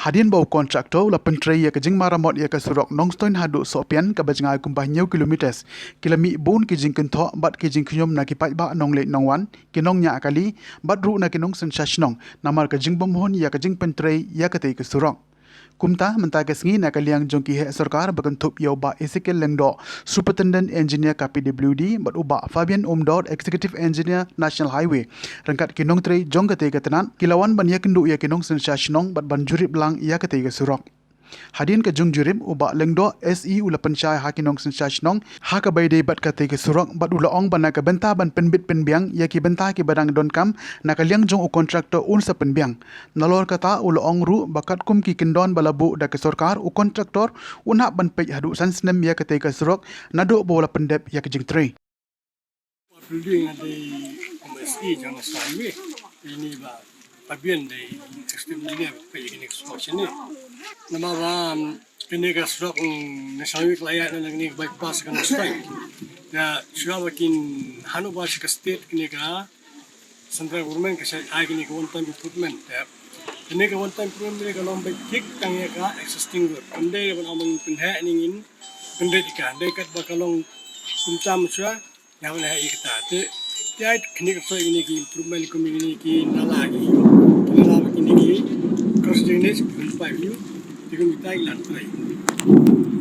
Hadian bau kontraktor la pentrai ya kejing maramot ya ke surok Nongstoin Sohpian ke bajengai kumpah nyau kilometers kilami bun kejing kentok bat kejing kenyom na kipai ba nong leit nongwan kinong nya akali bat ru na kinong nongsynshar shnong namar kejing pemohon ya kejing pentrai ya ke ke surok kumta mentah ke sengi na kaliang jongki he sorkar berkentup ya ba Ezekiel lengdo superintendent engineer KPWD bat uba Fabian Omdor executive engineer national highway Ryngkat kinong tre jong ke tenan kilawan ban ya kendu ya kinong nongsynshar shnong bat ban jurip lang ya ke surok Hadin ke jung jurip uba lengdo SE ula pensyai ha kinong nongsynshar shnong ha ke baide bat ke surok bat ula ong ban ke benta ban penbit penbiang ya ki benta ki badang donkam na kaliang jong u kontraktor un sa penbiang nalor kata ula ong ru bakat kum ki kendon balabu da ke sorkar u kontraktor una ban pej hadu san snem ya ke surok nado bola pendep ya ke jing tre building ada MSI jangan sampai ini bah bagian dari sistem ini pergi ini construction ni. Nama bam ini ke surok nasional layak dan ini bypass ke Nongstoin. Ya sudah makin hanu bahasa ke state ini ke central government ke saya ini ke one time improvement. Ini ke one time improvement ini ke nombor kik tangnya ke existing road. Kendai dapat amang penhak ingin kendai ikan. Kendai kat bakalong kumcam sudah yang boleh kita. Dia kini ke ini ke improvement community nalagi. Kita kini ke cross drainage kumpai view. Dia kita ilan play.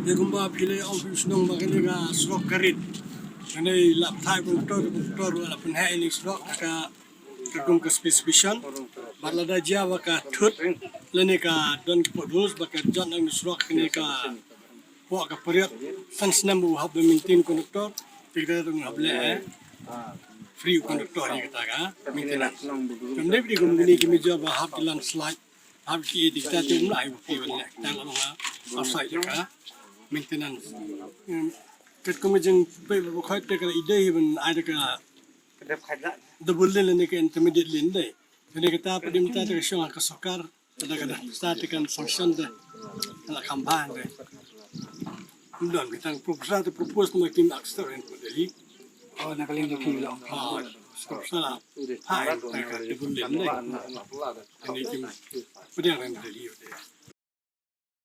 Dia kumpa pilih office nong bagian ke surok karit. Kendai lap thai kontor wala penhak ini surok ke ke specification. Balada jia baka thut lene ka don produce baka jon ang surok kini ka buat ke period sensenam bu hab maintain kontor. Kita tu ngable free conductor ni kata kan maintenance. Kemudian di company kami jual bahab di landslide, hab ki kita tu mulai bukti benda. Kita lalu outside juga maintenance. Ket kami jeng berbuat dengan ide pun ada ke double lane ni ke intermediate lane deh. Jadi kita pada minta dari syong ke sorkar ada kena start dengan sanction deh, nak kampanye deh. Kemudian kita propose makin aksar untuk Delhi. Oh, nakaling lagi lang. Salah. Hai, mereka dibundin deh. Ini kim, pada yang Delhi.